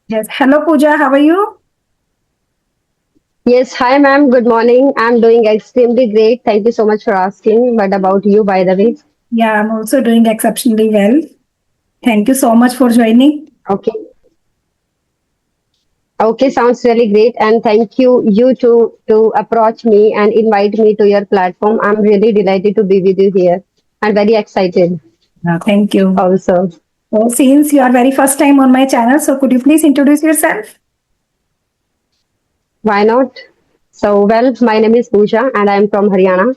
Yes. Hello, Pooja. How are you? Yes, hi ma'am. Good morning. I'm doing extremely great. Thank you so much for asking. But about you, by the way? Yeah, I'm also doing exceptionally well. Thank you so much for joining. Okay. Okay, sounds really great. And thank you to approach me and invite me to your platform. I'm really delighted to be with you here and very excited Thank you. also. So, since you are very first time on my channel, so could you please introduce yourself? Why not? So, well, my name is Pooja and I'm from Haryana.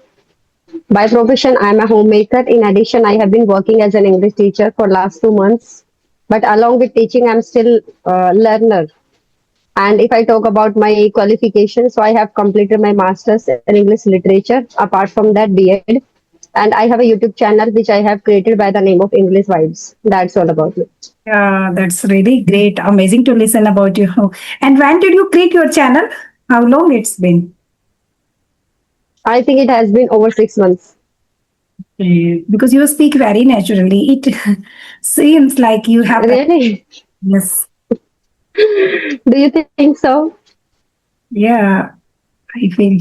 By profession, I'm a homemaker. In addition, I have been working as an English teacher for last 2 months. But along with teaching, I'm still a learner. And if I talk about my qualifications, so I have completed my master's in English literature. Apart from that, BEd. And I have a YouTube channel which I have created by the name of English Vibes. That's all about me. Yeah, that's really great. Amazing to listen about you. And when did you create your channel? How long it's been? I think it has been over 6 months. Because you speak very naturally. It seems like you have Really? yes. Do you think so? Yeah, I feel.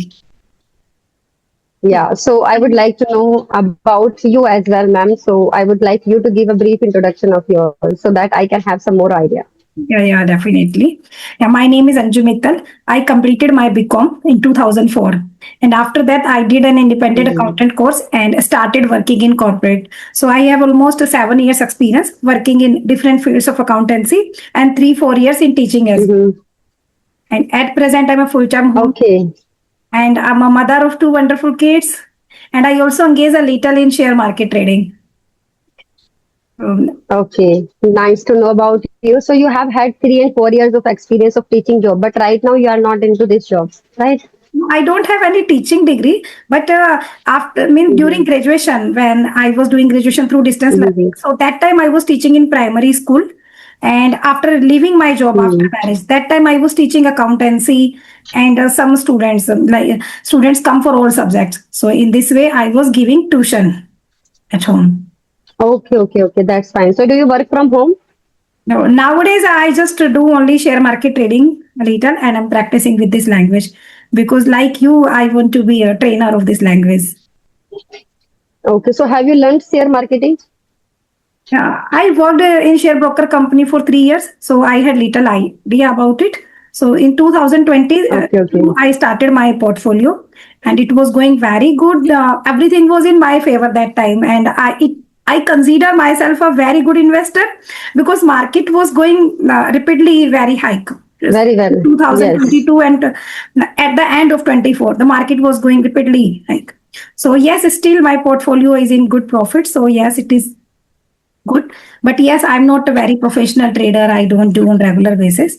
Yeah. So I would like to know about you as well, ma'am. So I would like you to give a brief introduction of yours so that I can have some more idea. Yeah, definitely. Yeah, my name is Anju Mittal. I completed my BCom in 2004. And after that, I did an independent Mm-hmm. accountant course and started working in corporate. So I have almost 7 years experience working in different fields of accountancy and 3, 4 years in teaching as well. Mm-hmm. And at present, I'm a full-time home Okay. and I'm a mother of two wonderful kids. And I also engage a little in share market trading. Okay, nice to know about you. So you have had 3 and 4 years of experience of teaching job, but right now you are not into this job, right? I don't have any teaching degree, but after I mean during Mm-hmm. graduation, when I was doing graduation through distance learning, Mm-hmm. so that time I was teaching in primary school, and after leaving my job after Mm-hmm. marriage, that time I was teaching accountancy, and some students students come for all subjects. So in this way, I was giving tuition at home. Okay, that's fine. So do you work from home? No, nowadays I just do only share market trading a little, and I'm practicing with this language because, like you, I want to be a trainer of this language. Okay, so have you learned share marketing? Yeah, I worked in share broker company for 3 years, so I had little idea about it. So in 2020, Okay. I started my portfolio, and it was going very good. Everything was in my favor that time, and I consider myself a very good investor because market was going rapidly very high. Just Very well. Yes. 2022 and at the end of 24, the market was going rapidly hike. So yes, still my portfolio is in good profit. So yes, it is good. But yes, I'm not a very professional trader. I don't do on regular basis,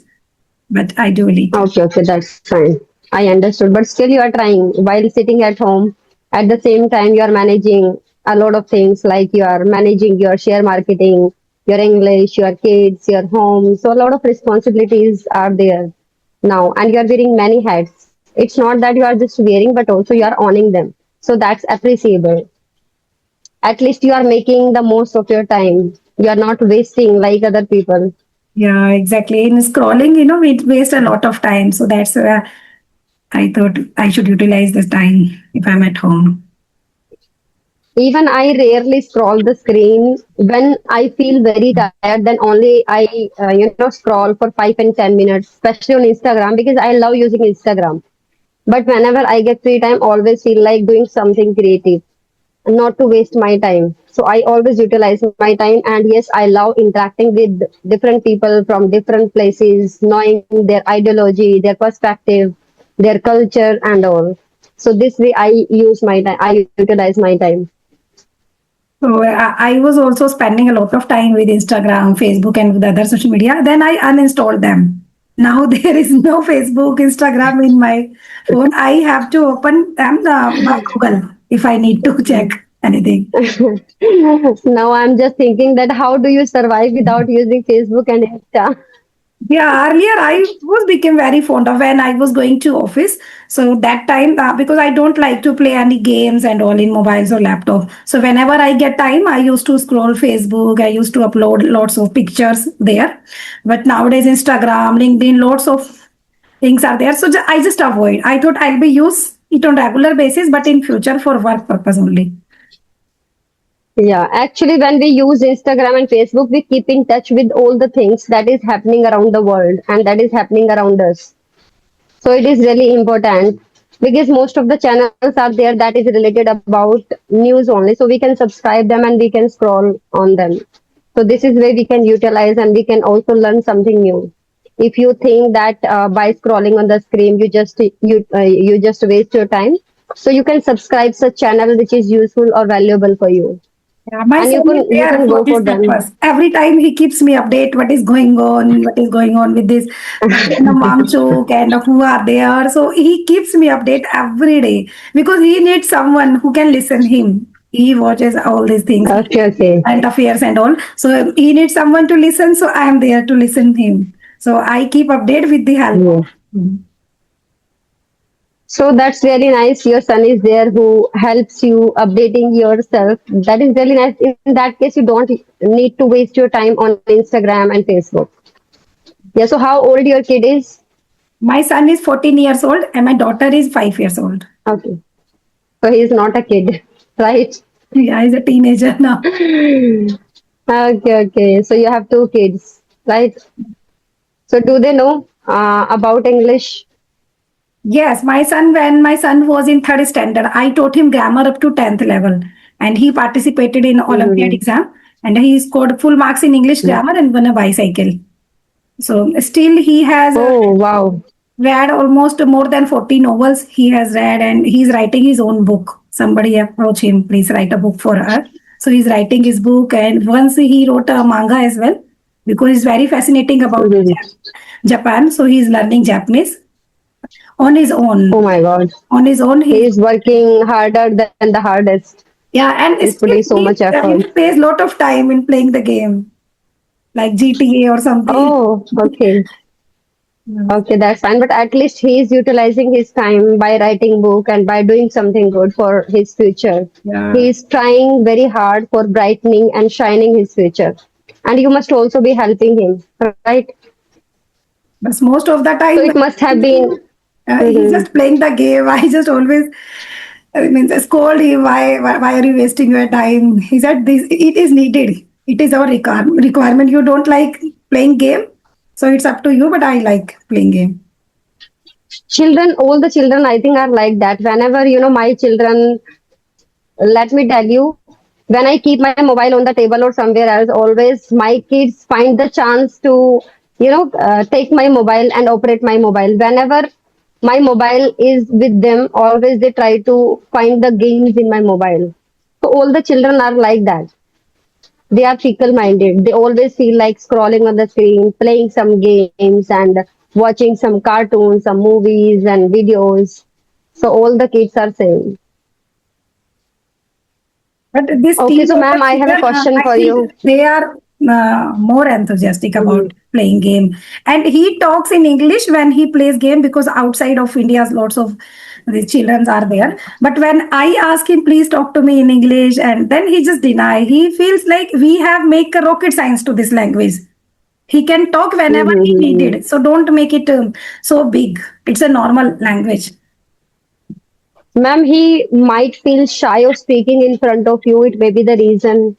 but I do a little. Okay, that's fine. I understood. But still you are trying while sitting at home. At the same time, you are managing a lot of things like you are managing your share marketing, your English, your kids, your home. So a lot of responsibilities are there now, and you are wearing many hats. It's not that you are just wearing, but also you are owning them. So that's appreciable. At least you are making the most of your time. You are not wasting like other people. Yeah, exactly. In scrolling, we waste a lot of time. So that's I thought I should utilize this time if I'm at home. Even I rarely scroll the screen. When I feel very tired, then only I scroll for 5 and 10 minutes, especially on Instagram because I love using Instagram. But whenever I get free time, always feel like doing something creative, not to waste my time. So I always utilize my time, and yes, I love interacting with different people from different places, knowing their ideology, their perspective, their culture, and all. So this way, I use my time. I utilize my time. So I was also spending a lot of time with Instagram, Facebook, and with other social media. Then I uninstalled them. Now there is no Facebook, Instagram in my phone. I have to open them by Google if I need to check anything. Now I'm just thinking that how do you survive without using Facebook and Insta? Yeah, earlier I was became very fond of when I was going to office. So that time, because I don't like to play any games and all in mobiles or laptop. So whenever I get time, I used to scroll Facebook. I used to upload lots of pictures there. But nowadays, Instagram, LinkedIn, lots of things are there. So I just avoid. I thought I'll be use it on regular basis, but in future for work purpose only. Yeah, actually, when we use Instagram and Facebook, we keep in touch with all the things that is happening around the world and that is happening around us. So it is really important because most of the channels are there that is related about news only. So we can subscribe them and we can scroll on them. So this is where we can utilize and we can also learn something new. If you think that by scrolling on the screen you just waste your time, so you can subscribe such channel which is useful or valuable for you, Yeah, my and son is you there can for go this for them. purpose. Every time he keeps me update what is going on with this kind of Mangchuk and of who are there. So he keeps me update every day because he needs someone who can listen him. He watches all these things, Okay, okay. current affairs and all. So he needs someone to listen. So I am there to listen him. So I keep update with the help of Yeah. him. So that's really nice. Your son is there who helps you updating yourself. That is really nice. In that case, you don't need to waste your time on Instagram and Facebook. Yeah. So how old your kid is? My son is 14 years old and my daughter is 5 years old. Okay. So he is not a kid, right? Yeah, he's a teenager now. Okay, okay. So you have two kids, right? So do they know about English? Yes, when my son was in third standard, I taught him grammar up to 10th level. And he participated in Olympiad Mm-hmm. exam. And he scored full marks in English grammar and won a bicycle. So still he has Oh, wow. read almost more than 40 novels he has read and he's writing his own book. Somebody approach him, please write a book for her. So he's writing his book and once he wrote a manga as well because he's very fascinating about Mhm. Japan. So he's learning Japanese on his Oh own. my God. On his own, He he's is working harder than the hardest. yeah, and He's still putting so much he effort. pays lot of time in playing the game like GTA or something. Oh, okay. Yeah. Okay, that's fine. But at least he is utilizing his time by writing book and by doing something good for his future. Yeah. He is trying very hard for brightening and shining his future. And you must also be helping him, right? But most of the So it time, must have been. he's Mhm. just playing the game. I just always, I mean, scold him. Why are you wasting your time? He said, "This it is needed. It is our requirement. You don't like playing game, so it's up to you. But I like playing game." Children, all the children, I think, are like that. Whenever, my children, let me tell you, when I keep my mobile on the table or somewhere else, always my kids find the chance to, take my mobile and operate my mobile. Whenever my mobile is with them, always they try to find the games in my mobile. So all the children are like that. They are fickle minded. They always feel like scrolling on the screen, playing some games and watching some cartoons, some movies and videos. So all the kids are same. But this Okay, so teenager ma'am, I have a children, question I for think you. they are more enthusiastic Mhm. about playing game. And he talks in English when he plays game because outside of India's lots of the children are there. But when I ask him, please talk to me in English, and then he just deny. He feels like we have make a rocket science to this language. He can talk whenever he Mhm. needed. So don't make it so big. It's a normal language. Ma'am, he might feel shy of speaking in front of you. It may be the reason.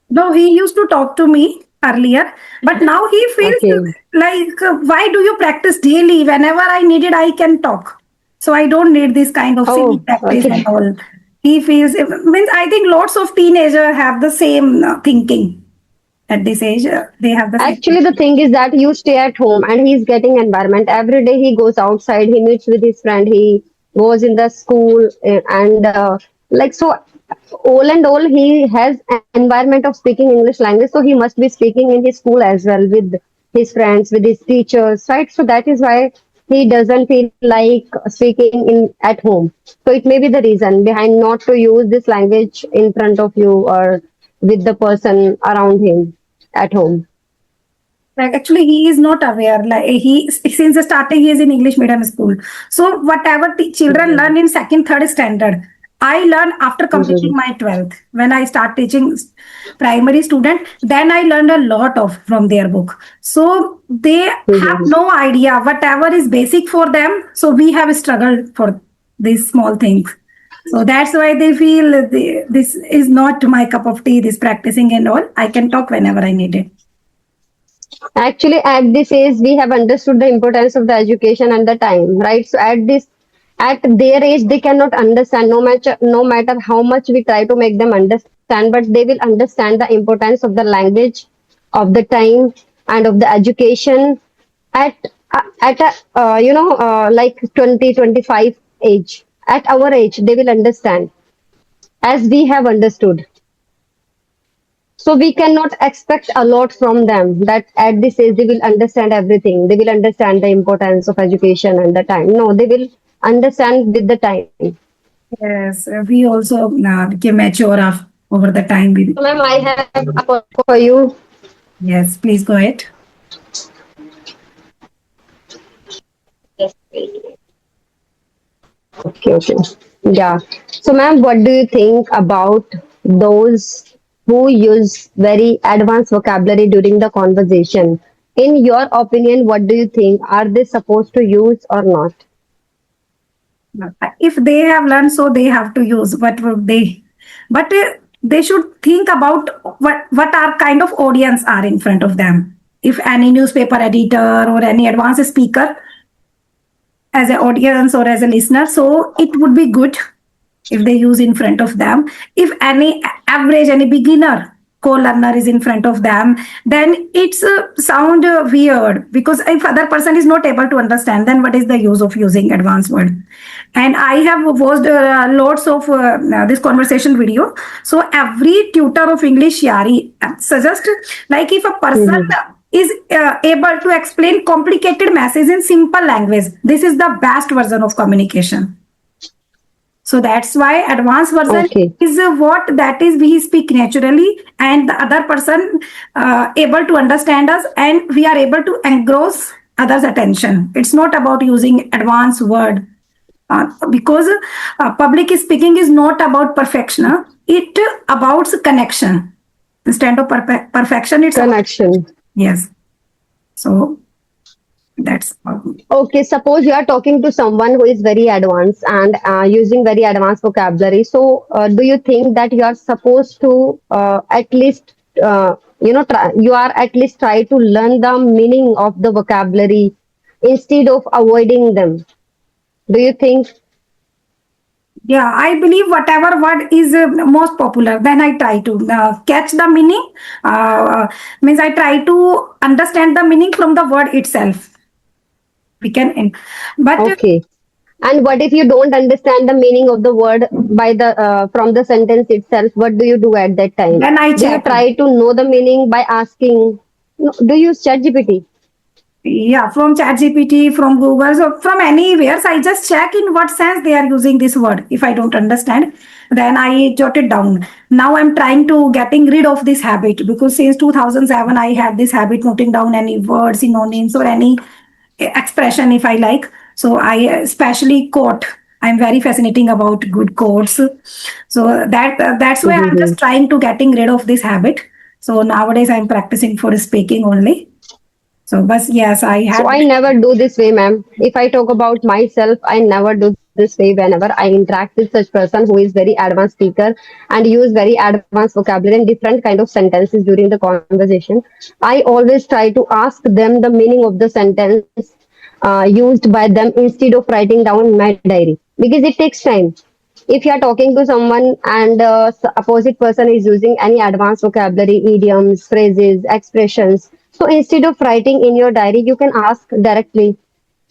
No, he used to talk to me earlier, but now he feels Okay. like, why do you practice daily? Whenever I need it, I can talk. So I don't need this kind of silly Oh, practice and okay. all. He feels, means I think lots of teenagers have the same thinking at this age. They have the same. Actually, the thing is that you stay at home and he's getting environment. Every day he goes outside, he meets with his friend, he goes in the school and like so all and all he has an environment of speaking English language. So he must be speaking in his school as well with his friends, with his teachers, right? So that is why he doesn't feel like speaking in at home. So it may be the reason behind not to use this language in front of you or with the person around him at home. Like actually, he is not aware. Like he since the starting, he is in English medium school. So whatever the children learn in second, third standard, I learn after completing Mhm. my 12th. When I start teaching primary student, then I learned a lot of from their book. So they have Mhm. no idea whatever is basic for them. So we have struggled for these small things. So that's why they feel this is not my cup of tea. This practicing and all. I can talk whenever I need it. Actually, at this age, we have understood the importance of the education and the time, right? So at their age, they cannot understand. No matter how much we try to make them understand, but they will understand the importance of the language, of the time, and of the education at at a like 20-25 age. At our age, they will understand as we have understood. So we cannot expect a lot from them that at this age they will understand everything. They will understand the importance of education and the time. No, they will understand with the time. Yes, we also became mature over the time. So, ma'am, I have a question for you. Yes, please go ahead. Okay, okay. Yeah. So, ma'am, what do you think about those who use very advanced vocabulary during the conversation? In your opinion, what do you think? Are they supposed to use or not? If they have learned, so they have to use. What would they? But they should think about what are kind of audience are in front of them. If any newspaper editor or any advanced speaker as an audience or as a listener, so it would be good if they use in front of them. If any average, any beginner co-learner is in front of them, then it's sound weird, because if other person is not able to understand, then what is the use of using advanced word? And I have watched lots of this conversation video. So every tutor of English Yari suggest, like if a person Mhm. is able to explain complicated messages in simple language, this is the best version of communication. So that's why advanced version Okay. is what that is we speak naturally, and the other person able to understand us, and we are able to engross others' attention. It's not about using advanced word, because public speaking is not about perfection. It about connection. Instead of perfection, it's about Connection. yes. So that's Okay, suppose you are talking to someone who is very advanced and using very advanced vocabulary. So, do you think that you are supposed to at least, you are at least try to learn the meaning of the vocabulary instead of avoiding them? Do you think? yeah, I believe whatever word is most popular, then I try to catch the meaning. Means I try to understand the meaning from the word itself. We can, but Okay. And what if you don't understand the meaning of the word by the from the sentence itself? What do you do at that time? then I Do you check. try to know the meaning by asking? No, do you use ChatGPT? Yeah, from ChatGPT, from Google, so from anywhere. So I just check in what sense they are using this word. If I don't understand, then I jot it down. Now I'm trying to getting rid of this habit, because since 2007 I had this habit noting down any words, synonyms, or any expression if I like. So I especially quote. I'm very fascinating about good quotes. So that's why I'm Mm-hmm. just trying to getting rid of this habit. So nowadays I'm practicing for speaking only. So, but yes, I So had. I never do this way, ma'am. If I talk about myself, I never do this way whenever I interact with such person who is very advanced speaker and use very advanced vocabulary and different kind of sentences during the conversation. I always try to ask them the meaning of the sentence used by them instead of writing down in my diary because it takes time. If you are talking to someone and opposite person is using any advanced vocabulary, idioms, phrases, expressions, so instead of writing in your diary, you can ask directly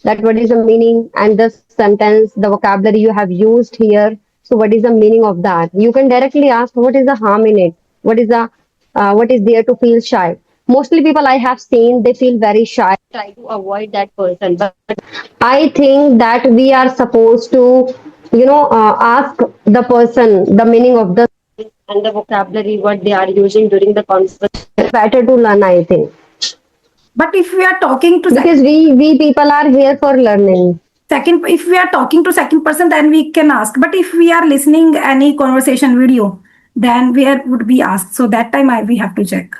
that what is the meaning and the sentence, the vocabulary you have used here. So what is the meaning of that? You can directly ask what is the harm in it? What is there to feel shy? Mostly people I have seen they feel very shy, try to avoid that person. But I think that we are supposed to, ask the person the meaning of the and the vocabulary what they are using during the conversation. Better to learn, I think. But if we are talking to Because we people are here for learning. second, if we are talking to second person, then we can ask. But if we are listening any conversation video, then where would we ask? So that time we have to check.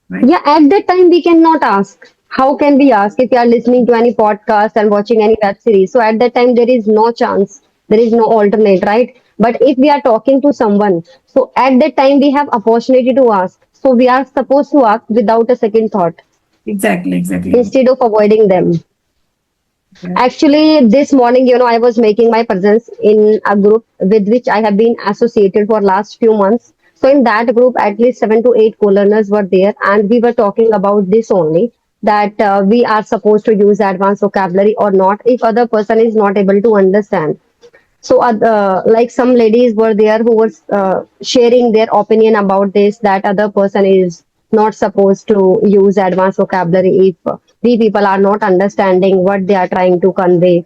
Right? Yeah, at that time we cannot ask. How can we ask if you are listening to any podcast and watching any web series? So at that time there is no chance, there is no alternate, right? But if we are talking to someone, so at that time we have opportunity to ask. So we are supposed to ask without a second thought Exactly, exactly. instead of avoiding them. Yeah. Actually, this morning, I was making my presence in a group with which I have been associated for last few months. So in that group, at least 7 to 8 co-learners were there, and we were talking about this only that we are supposed to use advanced vocabulary or not if other person is not able to understand. So, like some ladies were there who were sharing their opinion about this that other person is not supposed to use advanced vocabulary if we people are not understanding what they are trying to convey.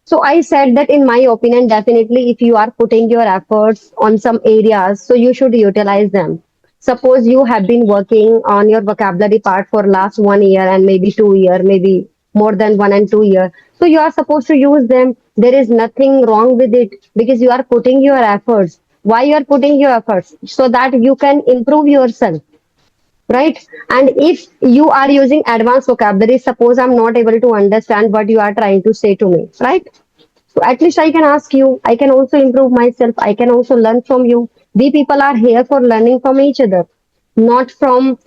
So I said that in my opinion, definitely if you are putting your efforts on some areas, so you should utilize them. Suppose you have been working on your vocabulary part for last 1 year and maybe 2 year, maybe more than 1 and 2 year. So you are supposed to use them. There is nothing wrong with it because you are putting your efforts. Why you are putting your efforts? So that you can improve yourself, right? And if you are using advanced vocabulary, suppose I'm not able to understand what you are trying to say to me, right? So at least I can ask you, I can also improve myself, I can also learn from you. We people are here for learning from each other, not from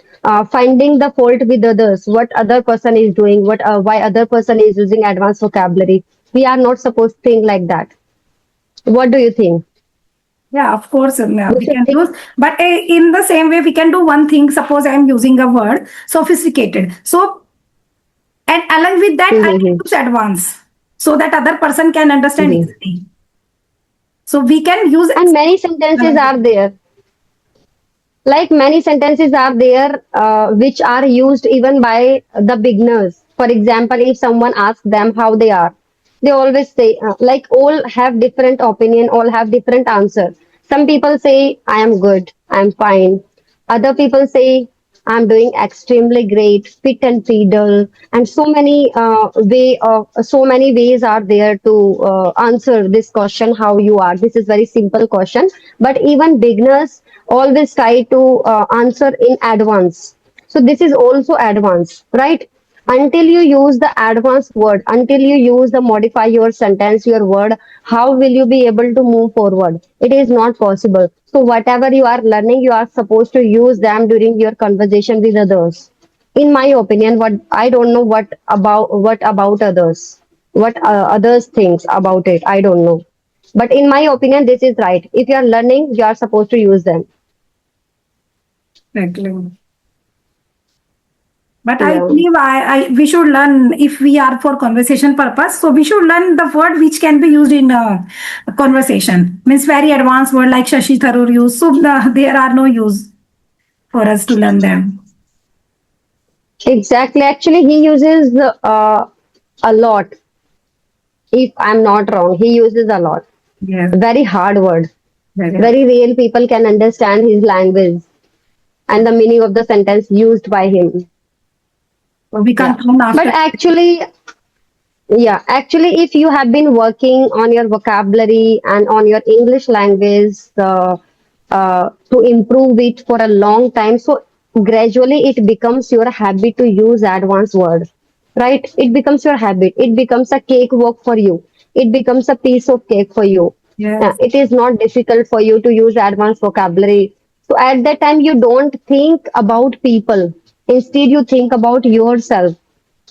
finding the fault with others, what other person is doing, what why other person is using advanced vocabulary. We are not supposed to think like that. What do you think? Yeah, of course, We we should can think. use, but in the same way, we can do one thing. Suppose I am using a word sophisticated. So, and along with that, I can Mhm, use advanced so that other person can understand mhm. easily. So we can use And many sentences are there. Like many sentences are there which are used even by the beginners. For example, if someone asks them how they are, they always say, like all have different opinion, all have different answer. Some people say, I am good, I am fine. Other people say, I'm doing extremely great, fit and feeble, and so many ways are there to answer this question, how you are. This is very simple question, but even beginners always try to answer in advance. So this is also advanced, right? Until you use the advanced word, until you use the modify your sentence, your word, how will you be able to move forward? It is not possible. So whatever you are learning, you are supposed to use them during your conversation with others. In my opinion, what I don't know what about others, what others thinks about it. I don't know. But in my opinion, this is right. If you are learning, you are supposed to use them. exactly. But I Yeah. believe we should learn if we are for conversation purpose. So we should learn the word which can be used in a conversation. Means very advanced word like Shashi Tharoor use. So there are no use for us to learn them. Exactly. Actually, he uses a lot. If I'm not wrong, he uses a lot. Yes, Very hard word. very. Very real people can understand his language and the meaning of the sentence used by him. So we Yeah. can't learn But after. actually, if you have been working on your vocabulary and on your English language to improve it for a long time, so gradually it becomes your habit to use advanced word, right? It becomes your habit. It becomes a cakewalk for you. It becomes a piece of cake for you. Yes, It is not difficult for you to use advanced vocabulary. So at that time, you don't think about people. Instead, you think about yourself.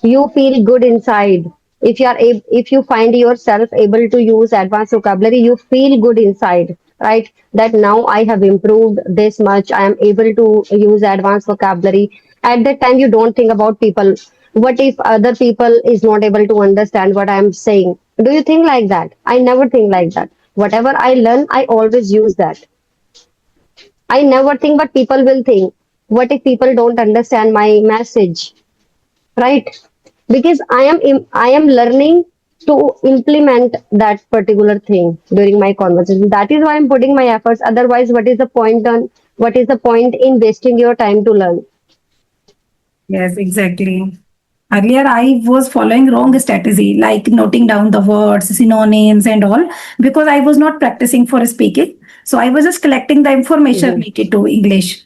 You feel good inside. If you find yourself able to use advanced vocabulary, you feel good inside, right? That now I have improved this much, I am able to use advanced vocabulary. At that time you don't think about people. What if other people is not able to understand what I am saying? Do you think like that? I never think like that. Whatever I learn, I always use that. I never think what people will think. What if people don't understand my message, right? Because I am learning to implement that particular thing during my conversation. That is why I'm putting my efforts. Otherwise, what is the point in wasting your time to learn? Yes, exactly. Earlier, I was following wrong strategy, like noting down the words, synonyms, and all, because I was not practicing for speaking. So I was just collecting the information Mhm. related to English.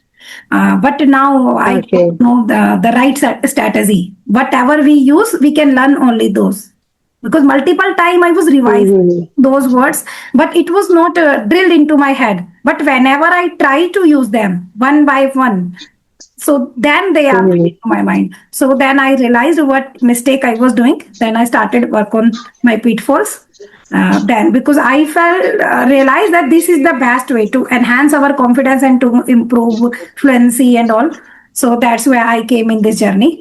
But now I Okay. don't know the right strategy. Whatever we use, we can learn only those. Because multiple time I was revising Mhm. those words, but it was not drilled into my head. But whenever I try to use them one by one, so then they are Mhm. into my mind. So then I realized what mistake I was doing. Then I started work on my pitfalls. Then because I felt realized that this is the best way to enhance our confidence and to improve fluency and all. So that's where I came in this journey.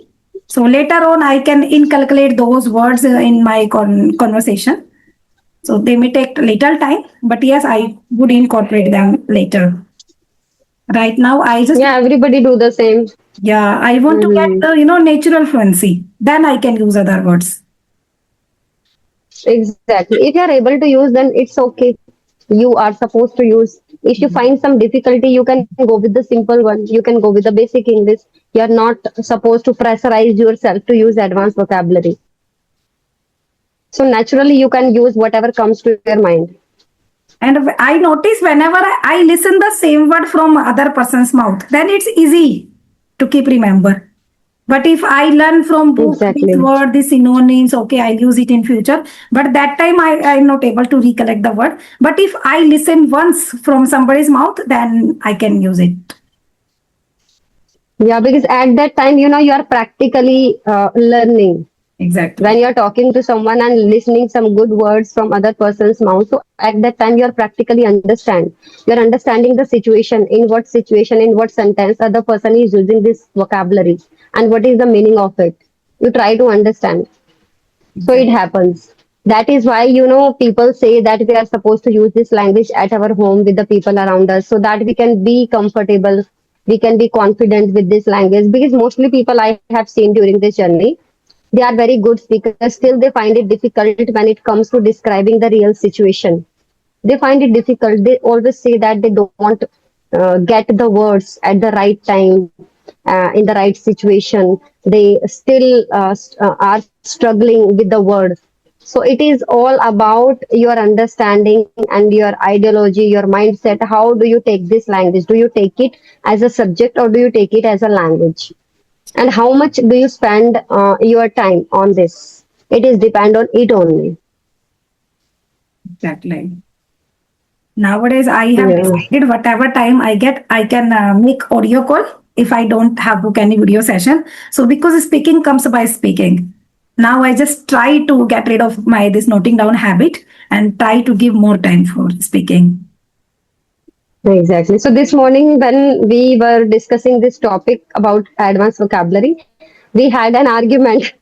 So later on, I can inculcate those words in my conversation. So they may take little time, but yes, I would incorporate them later. Right now, I just Yeah, everybody do the same. yeah, I want to get Mhm. natural fluency. Then I can use other words. Exactly. If you are able to use, then it's okay. You are supposed to use. If you find some difficulty, you can go with the simple one. You can go with the basic English. You are not supposed to pressurize yourself to use advanced vocabulary. So naturally, you can use whatever comes to your mind. And I notice whenever I listen the same word from other person's mouth, then it's easy to keep remember. But if I learn from book this Exactly. word, this synonyms, okay, I'll use it in future. But that time I'm not able to recollect the word. But if I listen once from somebody's mouth, then I can use it. Yeah, because at that time, you are practically learning. When Exactly. you're talking to someone and listening some good words from other person's mouth, so at that time you're practically you're understanding the situation, in what sentence other person is using this vocabulary, and what is the meaning of it. You try to understand. So it Exactly. happens. That is why, people say that we are supposed to use this language at our home with the people around us, so that we can be comfortable, we can be confident with this language. Because mostly people I have seen during this journey, they are very good speakers, still they find it difficult when it comes to describing the real situation. They find it difficult. They always say that they don't get the words at the right time, in the right situation. They still are struggling with the word. So it is all about your understanding and your ideology, your mindset. How do you take this language? Do you take it as a subject, or do you take it as a language? And how much do you spend your time on this? It is depend on it only. Exactly. Nowadays, I have Yeah. decided whatever time I get, I can make audio call if I don't have book any video session. So because speaking comes by speaking, now I just try to get rid of my this noting down habit and try to give more time for speaking. Exactly. So this morning, when we were discussing this topic about advanced vocabulary, we had an argument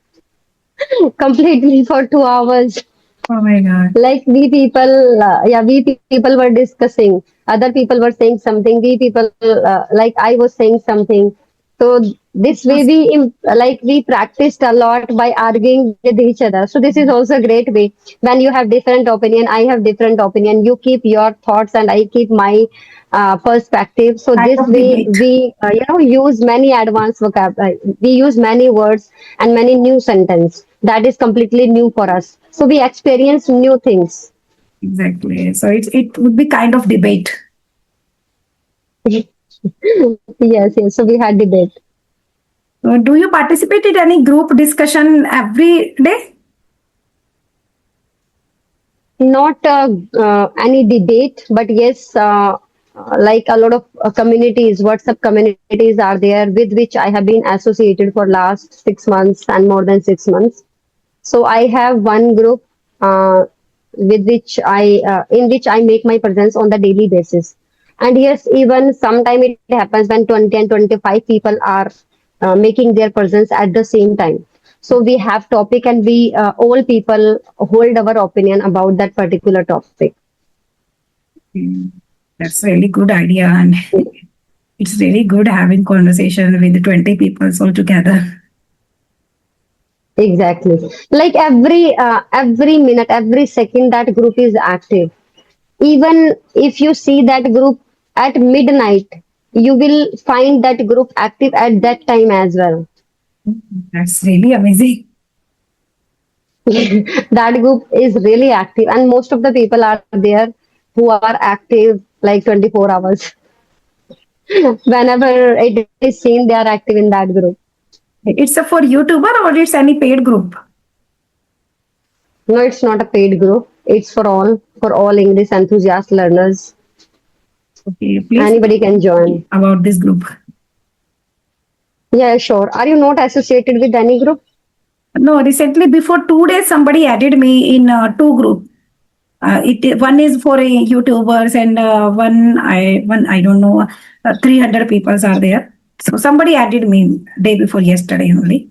completely for 2 hours. Oh my God. Like we people were discussing. Other people were saying something. We people, like I was saying something. So this way we practiced a lot by arguing with each other. So this is also a great way. When you have different opinion, I have different opinion. You keep your thoughts and I keep my perspective. So Kind this of way debate. we use many advanced vocabulary. We use many words and many new sentence that is completely new for us. So we experience new things. Exactly. So it would be kind of debate. Yes, yes. So we had debate. So do you participate in any group discussion every day? Not any debate, but yes, like a lot of communities, WhatsApp communities are there with which I have been associated for last 6 months and more than 6 months. So I have one group with which in which I make my presence on the daily basis. And yes, even sometime it happens when 20 and 25 people are making their presence at the same time. So we have topic and we all people hold our opinion about that particular topic. Hmm. That's really good idea, and it's really good having conversation with 20 people all together. Exactly. Like every minute, every second that group is active. Even if you see that group at midnight, you will find that group active at that time as well. That's really amazing. That group is really active, and most of the people are there who are active like 24 hours. Whenever it is seen, they are active in that group. It's a for YouTuber or it's any paid group? No, it's not a paid group. It's for all English enthusiast learners. Okay, please Anybody can join. about this group. Yeah, sure. Are you not associated with any group? No, recently before 2 days, somebody added me in two group. It one is for YouTubers and one I don't know 300 people are there. So somebody added me day before yesterday only.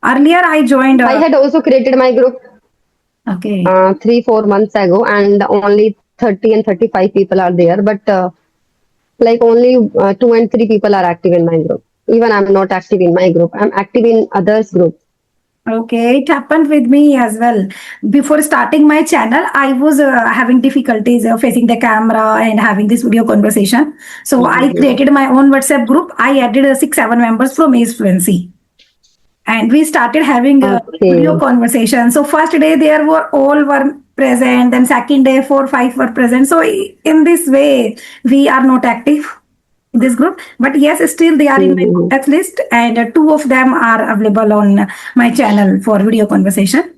Earlier I joined. I had also created my group Okay, 3 4 months ago, and only 30 and 35 people are there. But like only 2 and 3 people are active in my group. Even I'm not active in my group. I'm active in others' group. okay, it happened with me as well. Before starting my channel, I was having difficulties facing the camera and having this video conversation. So I Mhm. created my own WhatsApp group. I added 6 7 members from Ace Fluency. And we started having a video Okay. conversation. So first day there were all were present, then second day 4 5 were present. So in this way we are not active in this group, but yes, still they are in my Mhm. contact list, and two of them are available on my channel for video conversation.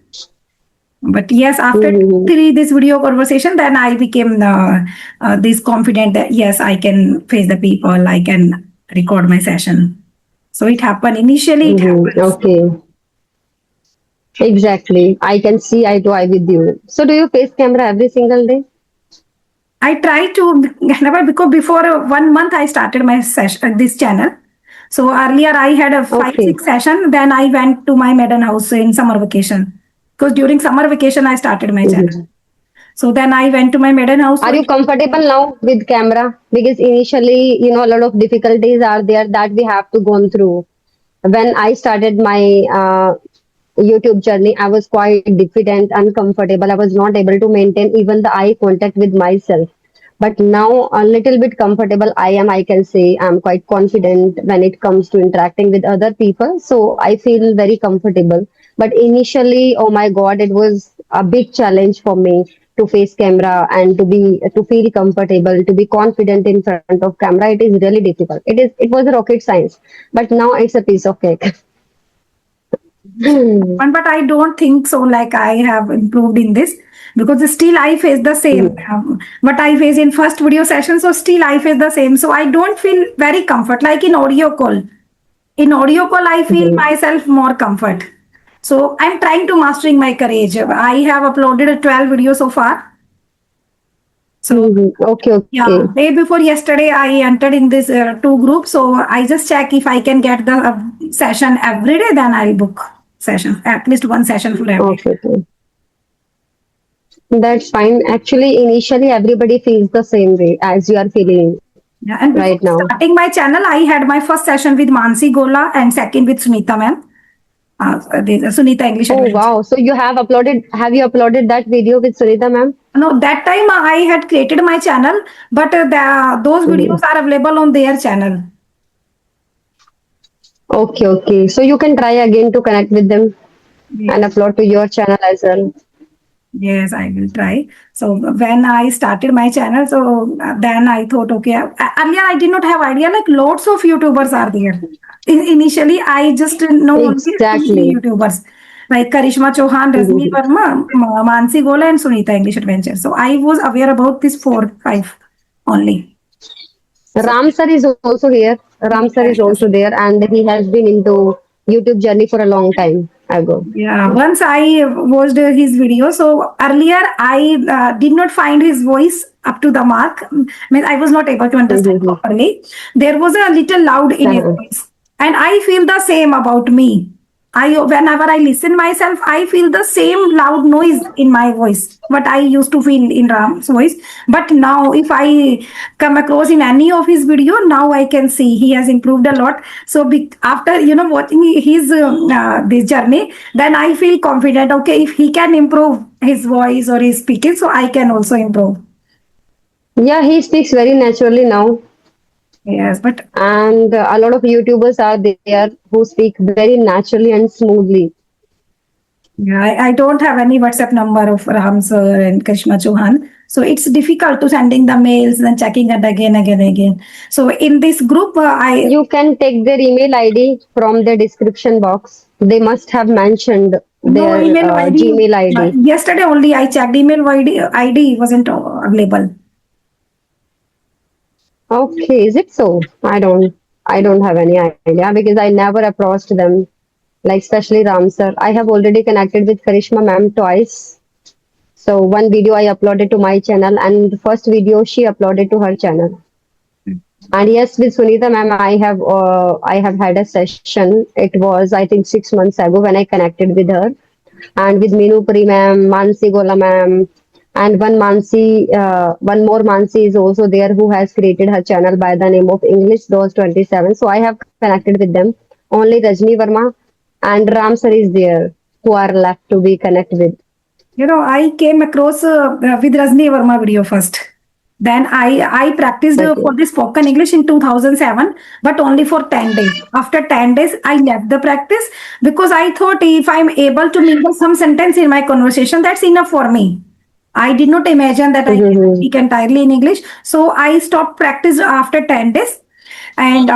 But yes, after Mhm. three this video conversation, then I became this confident that yes, I can face the people, I can record my session. So it happened initially. It Mhm. happens. Okay. Exactly. I can see eye to eye with you. So do you face camera every single day? I try to never, because before 1 month I started my session this channel. So earlier I had a five Okay. six session. Then I went to my maiden house in summer vacation, because during summer vacation I started my channel. Mhm. So then I went to my maiden house. Are So you comfortable now with camera? Because initially, a lot of difficulties are there that we have to go through. When I started my YouTube journey, I was quite diffident, uncomfortable. I was not able to maintain even the eye contact with myself. But now, a little bit comfortable I am, I can say I'm quite confident when it comes to interacting with other people. So I feel very comfortable. But initially, oh my God, it was a big challenge for me to face camera and to feel comfortable, to be confident in front of camera. It is really difficult. It was a rocket science, but now it's a piece of cake. but I don't think so. Like I have improved in this, because still I face the same. What I face in first video session, so still I face the same. So I don't feel very comfort. Like in audio call, I feel Mhm. myself more comfort. So I'm trying to mastering my courage. I have uploaded 12 videos so far. So Mhm. Okay, okay. yeah, day before yesterday I entered in this two groups. So I just check if I can get the session every day. Then I'll book session, at least one session for every day. Okay, okay. That's fine. Actually, initially, everybody feels the same way as you are feeling Yeah, and right before now. starting my channel, I had my first session with Mansi Gola and second with Sunita ma'am. Sunita English Oh, Adventure. wow. So have you uploaded that video with Sunita ma'am? No, that time I had created my channel, but those videos Mhm. are available on their channel. Okay, okay. So you can try again to connect with them and Yes, upload to your channel as well. yes, I will try. So when I started my channel, so then I thought, okay, earlier I did not have idea, like lots of YouTubers are there. Initially, I just know only two, three Exactly. YouTubers, like Karishma Chauhan, Rajni Mhm. Verma, Mansi Gola, and Sunita English Adventure. So I was aware about these 4 5 only. So Ram sir is also here. Ram sir is yes. also there, and he has been into YouTube journey for a long time ago. Yeah, once I watched his video. So earlier I did not find his voice up to the mark. Mean I was not able to understand Mhm. properly. There was a little loud in his Uh-huh. voice, and I feel the same about me. I whenever I listen myself, I feel the same loud noise in my voice. What I used to feel in Ram's voice, but now if I come across in any of his video, now I can see he has improved a lot. So after watching his this journey, then I feel confident. Okay, if he can improve his voice or his speaking, so I can also improve. Yeah, he speaks very naturally now. Yes, but And a lot of YouTubers are there who speak very naturally and smoothly. yeah, I don't have any WhatsApp number of Ram sir and Krishna Chauhan. So it's difficult to sending the mails and checking it again. So in this group, I You can take their email ID from the description box. They must have mentioned no their email ID. Gmail ID. Yesterday only I checked email ID wasn't available. Okay, is it so? I don't have any idea because I never approached them, like especially Ram sir. I have already connected with Karishma ma'am twice. So one video I uploaded to my channel, and the first video she uploaded to her channel. And yes, with Sunita ma'am, I have had a session. It was I think 6 months ago when I connected with her, and with Minupuri ma'am, Mansi Gola ma'am, and one more Mansi is also there who has created her channel by the name of English Dose 27. So I have connected with them. Only Rajni Verma and Ram sir is there who are left to be connected with. I came across with Rajni Verma video first. Then I practiced Okay. for the spoken English in 2007, but only for 10 days. After 10 days, I left the practice because I thought if I'm able to mingle some sentence in my conversation, that's enough for me. I did not imagine that I can Mm-hmm. speak entirely in English. So I stopped practice after 10 days. And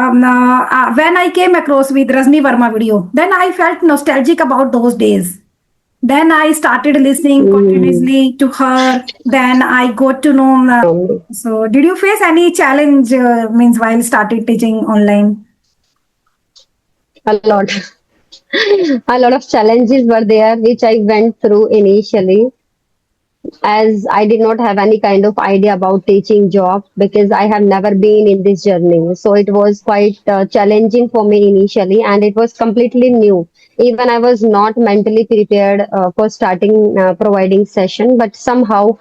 when I came across with Rajni Verma video, then I felt nostalgic about those days. Then I started listening Mm-hmm. continuously to her. Then I got to know. So, did you face any challenge means while started teaching online? A lot. A lot of challenges were there which I went through initially, as I did not have any kind of idea about teaching job because I have never been in this journey. So it was quite challenging for me initially, and it was completely new. Even I was not mentally prepared for starting providing session, but somehow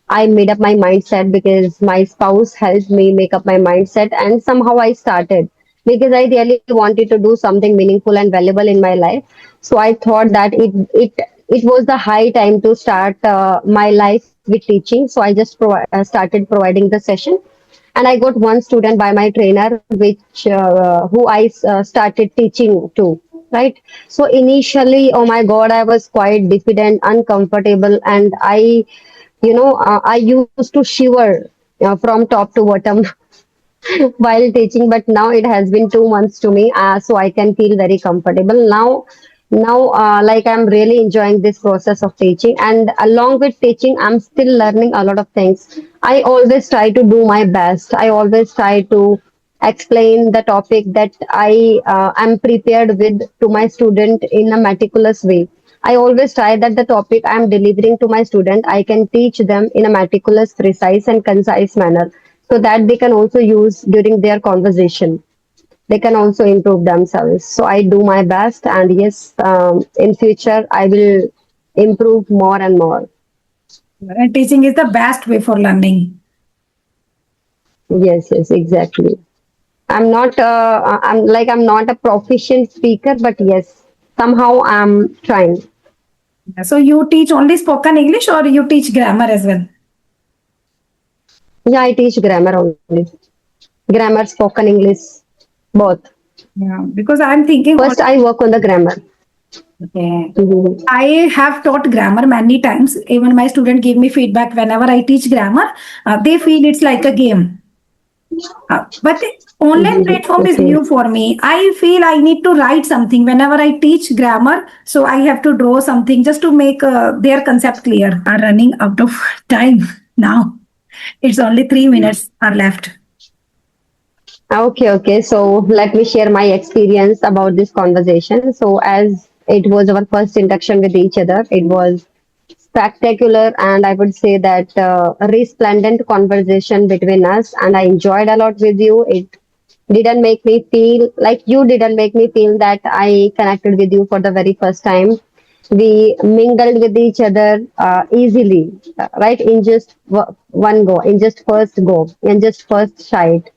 I made up my mindset because my spouse helped me make up my mindset, and somehow I started because I really wanted to do something meaningful and valuable in my life. So I thought that it was the high time to start my life with teaching. So I just started providing the session, and I got one student by my trainer, which who I started teaching to. Right. So initially, oh my God, I was quite diffident, uncomfortable, and I used to shiver from top to bottom while teaching, but now it has been 2 months to me, so I can feel very comfortable now. Like I'm really enjoying this process of teaching, and along with teaching I'm still learning a lot of things. I always try to do my best. I always try to explain the topic that I am prepared with to my student in a meticulous way. I always try that the topic I am delivering to my student, I can teach them in a meticulous, precise, and concise manner so that they can also use during their conversation. They can also improve themselves. So I do my best, and yes, in future I will improve more and more. And teaching is the best way for learning. Yes, yes, exactly. I'm not a proficient speaker, but yes, somehow I'm trying. So, you teach only spoken English or you teach grammar as well? Yeah, I teach grammar only. Grammar, spoken English, both. Yeah, because I'm thinking, First, I work on the grammar. okay. Mhm. I have taught grammar many times. Even my student give me feedback whenever I teach grammar. They feel it's like a game. But the online Mhm. platform is Okay. new for me. I feel I need to write something whenever I teach grammar. So I have to draw something just to make their concept clear. Are running out of time now. It's only 3 minutes are left. Okay, okay. So let me share my experience about this conversation. So as it was our first interaction with each other, it was spectacular, and I would say that resplendent conversation between us, and I enjoyed a lot with you. It didn't make me feel like you didn't make me feel that I connected with you for the very first time. We mingled with each other easily, right? In just one go, in just first go, in just first sight.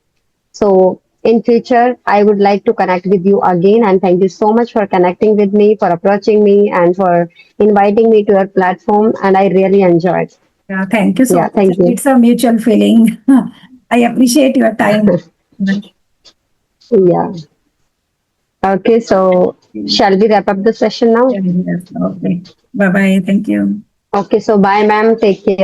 So in future, I would like to connect with you again, and thank you so much for connecting with me, for approaching me, and for inviting me to your platform. And I really enjoyed. Yeah, thank you so Yeah, much. thank you. It's a mutual feeling. I appreciate your time. Yeah. Okay, so shall we wrap up the session now? Yes. Okay. Bye bye. Thank you. Okay, so bye, ma'am. Take care.